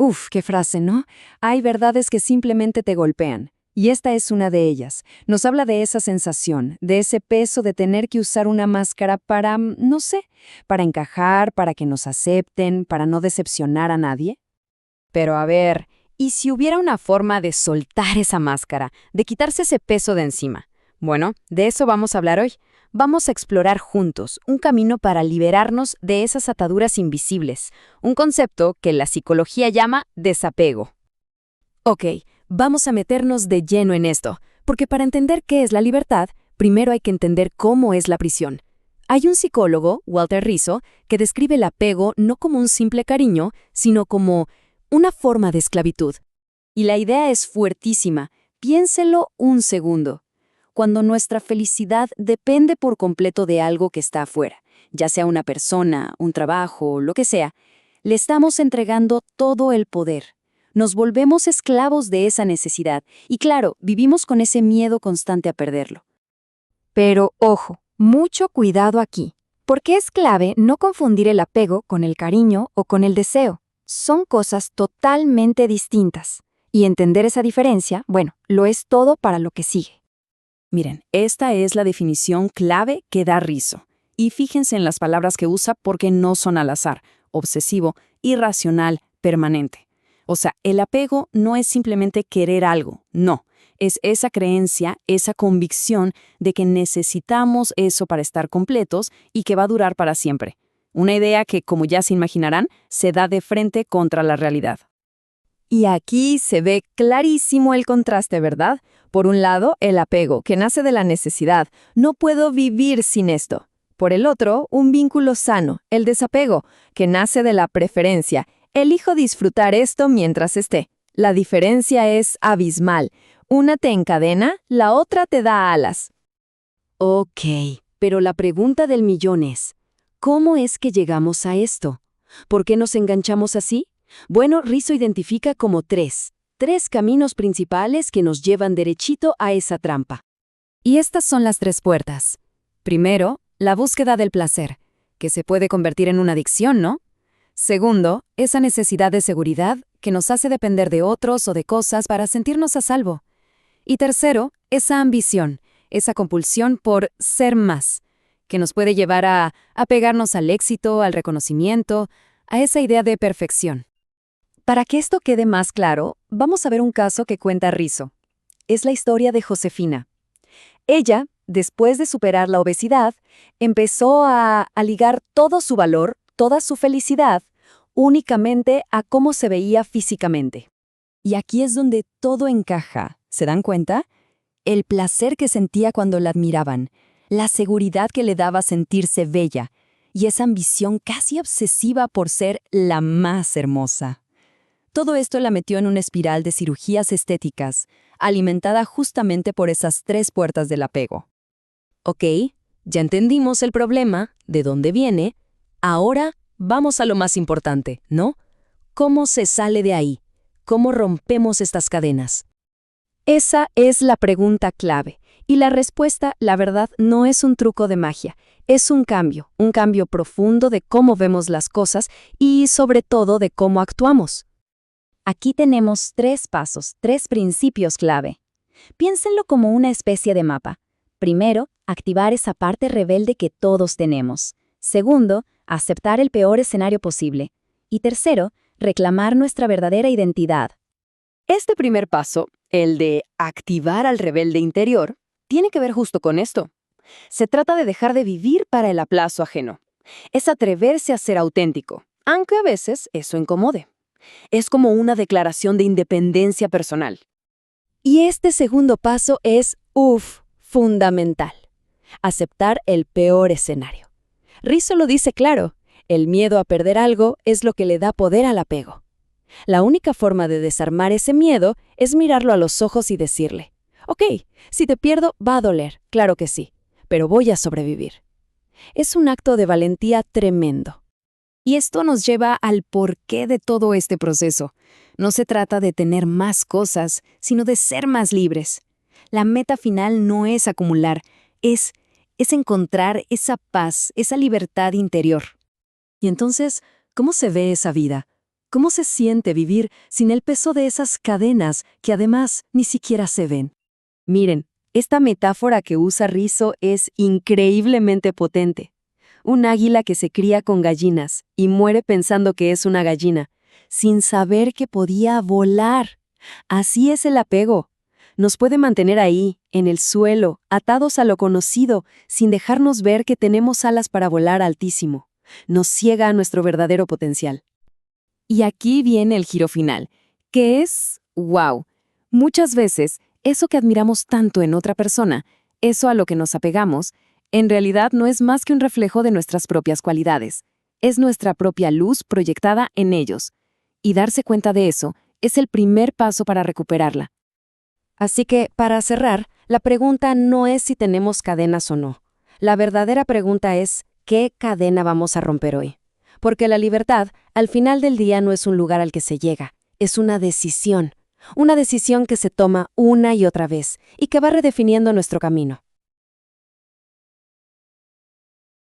Uf, qué frase, ¿no? Hay verdades que simplemente te golpean. Y esta es una de ellas. Nos habla de esa sensación, de ese peso de tener que usar una máscara para, no sé, para encajar, para que nos acepten, para no decepcionar a nadie. Pero a ver, ¿y si hubiera una forma de soltar esa máscara, de quitarse ese peso de encima? Bueno, de eso vamos a hablar hoy. Vamos a explorar juntos un camino para liberarnos de esas ataduras invisibles, un concepto que la psicología llama desapego. Ok, vamos a meternos de lleno en esto, porque para entender qué es la libertad, primero hay que entender cómo es la prisión. Hay un psicólogo, Walter Rizzo, que describe el apego no como un simple cariño, sino como una forma de esclavitud. Y la idea es fuertísima. Piénselo un segundo. Cuando nuestra felicidad depende por completo de algo que está afuera, ya sea una persona, un trabajo, lo que sea, le estamos entregando todo el poder. Nos volvemos esclavos de esa necesidad y claro, vivimos con ese miedo constante a perderlo. Pero ojo, mucho cuidado aquí, porque es clave no confundir el apego con el cariño o con el deseo. Son cosas totalmente distintas. Y entender esa diferencia, bueno, lo es todo para lo que sigue. Miren, esta es la definición clave que da Rizzo. Y fíjense en las palabras que usa porque no son al azar: obsesivo, irracional, permanente. O sea, el apego no es simplemente querer algo, no. Es esa creencia, esa convicción de que necesitamos eso para estar completos y que va a durar para siempre. Una idea que, como ya se imaginarán, se da de frente contra la realidad. Y aquí se ve clarísimo el contraste, ¿verdad? Por un lado, el apego, que nace de la necesidad. No puedo vivir sin esto. Por el otro, un vínculo sano, el desapego, que nace de la preferencia. Elijo disfrutar esto mientras esté. La diferencia es abismal. Una te encadena, la otra te da alas. Ok, pero la pregunta del millón es, ¿cómo es que llegamos a esto? ¿Por qué nos enganchamos así? Bueno, Rizzo identifica como tres caminos principales que nos llevan derechito a esa trampa. Y estas son las tres puertas. Primero, la búsqueda del placer, que se puede convertir en una adicción, ¿no? Segundo, esa necesidad de seguridad que nos hace depender de otros o de cosas para sentirnos a salvo. Y tercero, esa ambición, esa compulsión por ser más, que nos puede llevar a apegarnos al éxito, al reconocimiento, a esa idea de perfección. Para que esto quede más claro, vamos a ver un caso que cuenta Rizzo. Es la historia de Josefina. Ella, después de superar la obesidad, empezó a ligar todo su valor, toda su felicidad, únicamente a cómo se veía físicamente. Y aquí es donde todo encaja. ¿Se dan cuenta? El placer que sentía cuando la admiraban, la seguridad que le daba sentirse bella, y esa ambición casi obsesiva por ser la más hermosa. Todo esto la metió en una espiral de cirugías estéticas, alimentada justamente por esas tres puertas del apego. Ok, ya entendimos el problema, de dónde viene. Ahora vamos a lo más importante, ¿no? ¿Cómo se sale de ahí? ¿Cómo rompemos estas cadenas? Esa es la pregunta clave. Y la respuesta, la verdad, no es un truco de magia. Es un cambio profundo de cómo vemos las cosas y, sobre todo, de cómo actuamos. Aquí tenemos 3 pasos, 3 principios clave. Piénsenlo como una especie de mapa. Primero, activar esa parte rebelde que todos tenemos. Segundo, aceptar el peor escenario posible. Y tercero, reclamar nuestra verdadera identidad. Este primer paso, el de activar al rebelde interior, tiene que ver justo con esto. Se trata de dejar de vivir para el aplauso ajeno. Es atreverse a ser auténtico, aunque a veces eso incomode. Es como una declaración de independencia personal. Y este segundo paso es, fundamental. Aceptar el peor escenario. Rizzo lo dice claro, el miedo a perder algo es lo que le da poder al apego. La única forma de desarmar ese miedo es mirarlo a los ojos y decirle, ok, si te pierdo va a doler, claro que sí, pero voy a sobrevivir. Es un acto de valentía tremendo. Y esto nos lleva al porqué de todo este proceso. No se trata de tener más cosas, sino de ser más libres. La meta final no es acumular, es encontrar esa paz, esa libertad interior. Y entonces, ¿cómo se ve esa vida? ¿Cómo se siente vivir sin el peso de esas cadenas que además ni siquiera se ven? Miren, esta metáfora que usa Rizzo es increíblemente potente. Un águila que se cría con gallinas y muere pensando que es una gallina, sin saber que podía volar. Así es el apego. Nos puede mantener ahí, en el suelo, atados a lo conocido, sin dejarnos ver que tenemos alas para volar altísimo. Nos ciega a nuestro verdadero potencial. Y aquí viene el giro final, que es, wow. Muchas veces, eso que admiramos tanto en otra persona, eso a lo que nos apegamos, en realidad no es más que un reflejo de nuestras propias cualidades. Es nuestra propia luz proyectada en ellos. Y darse cuenta de eso es el primer paso para recuperarla. Así que, para cerrar, la pregunta no es si tenemos cadenas o no. La verdadera pregunta es, ¿qué cadena vamos a romper hoy? Porque la libertad, al final del día, no es un lugar al que se llega, es una decisión. Una decisión que se toma una y otra vez y que va redefiniendo nuestro camino.